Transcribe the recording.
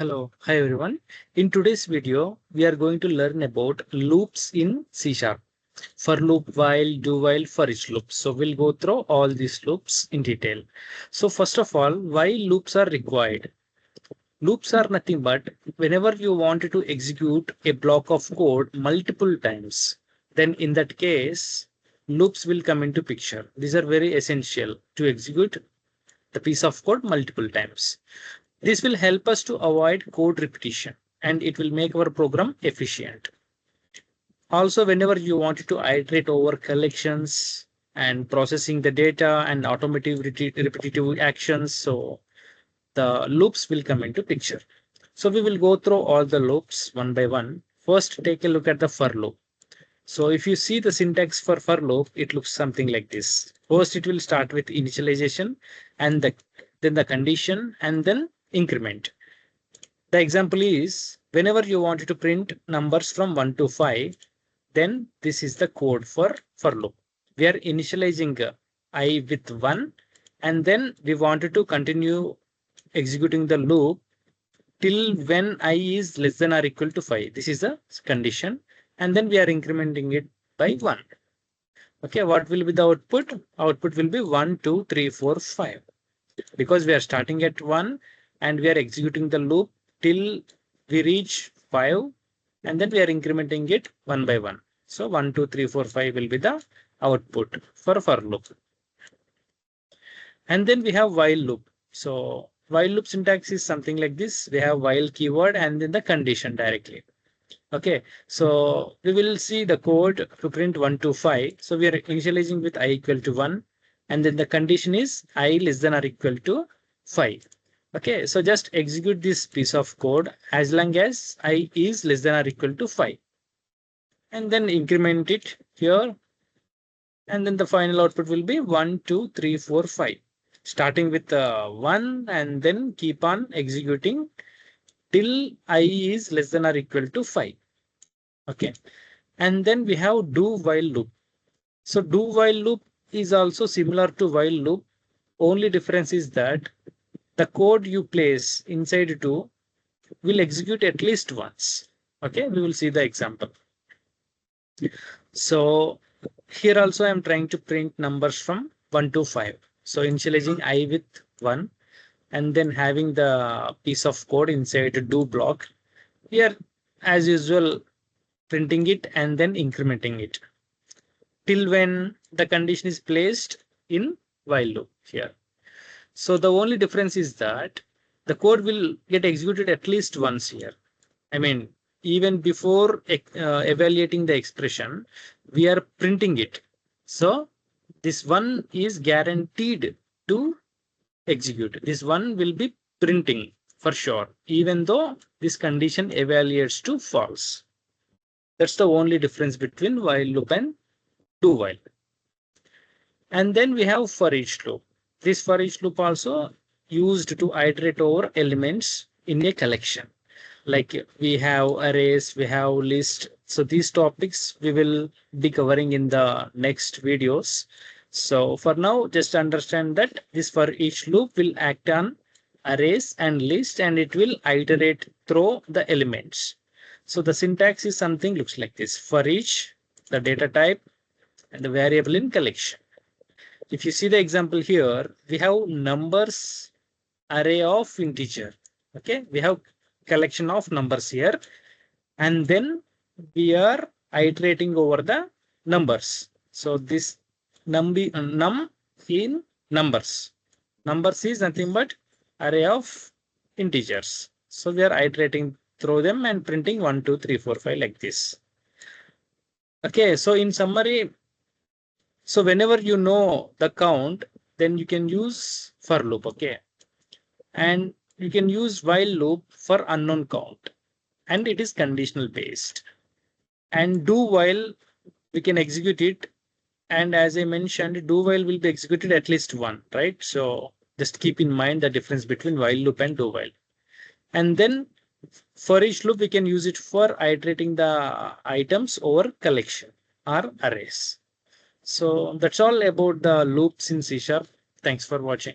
Hello, hi everyone. In today's video, we are going to learn about loops in C Sharp. For loop, while, do while, for each loop. So we'll go through all these loops in detail. So first of all, why loops are required? Loops are nothing but whenever you wanted to execute a block of code multiple times, then in that case, loops will come into picture. These are very essential to execute the piece of code multiple times. This will help us to avoid code repetition and it will make our program efficient. Also, whenever you wanted to iterate over collections and processing the data and automative repetitive actions, so the loops will come into picture. So we will go through all the loops one by one. First, take a look at the for loop. So if you see the syntax for loop, it looks something like this. First, it will start with initialization and then the condition and then increment. The example is whenever you wanted to print numbers from 1 to 5, then this is the code for loop. We are initializing I with 1 and then we wanted to continue executing the loop till when I is less than or equal to 5. This is the condition and then we are incrementing it by 1. Okay, what will be the output? Output will be 1, 2, 3, 4, 5. Because we are starting at 1 and we are executing the loop till we reach 5 and then we are incrementing it one by one. So 1, 2, 3, 4, 5 will be the output for loop. And then we have while loop. So while loop syntax is something like this. We have while keyword and then the condition directly. Okay, so we will see the code to print 1 to 5. So we are initializing with I equal to 1 and then the condition is I less than or equal to 5. Okay, so just execute this piece of code as long as I is less than or equal to 5 and then increment it here and then the final output will be 1, 2, 3, 4, 5. Starting with 1 and then keep on executing till I is less than or equal to 5. Okay, and then we have do while loop. So do while loop is also similar to while loop. Only difference is that the code you place inside do will execute at least once. Okay, we will see the example. So here also I'm trying to print numbers from 1 to 5. So initializing I with 1 and then having the piece of code inside the do block. Here, as usual, printing it and then incrementing it till when the condition is placed in while loop here. So the only difference is that the code will get executed at least once here. I mean, even before evaluating the expression, we are printing it. So this one is guaranteed to execute. This one will be printing for sure, even though this condition evaluates to false. That's the only difference between while loop and do while. And then we have for each loop. This for each loop also used to iterate over elements in a collection. Like we have arrays, we have list. So these topics we will be covering in the next videos. So for now, just understand that this for each loop will act on arrays and list and it will iterate through the elements. So the syntax is something looks like this. For each, the data type and the variable in collection. If you see the example here, we have numbers array of integer. Okay, we have collection of numbers here and then we are iterating over the numbers. So this num in numbers. Numbers is nothing but array of integers. So we are iterating through them and printing 1, 2, 3, 4, 5 like this. Okay, so in summary, so whenever you know the count, then you can use for loop. Okay, and you can use while loop for unknown count and it is conditional based. And do while we can execute it. And as I mentioned, do while will be executed at least one, right? So just keep in mind the difference between while loop and do while. And then for each loop, we can use it for iterating the items over collection or arrays. So that's all about the loops in C Sharp. Thanks for watching.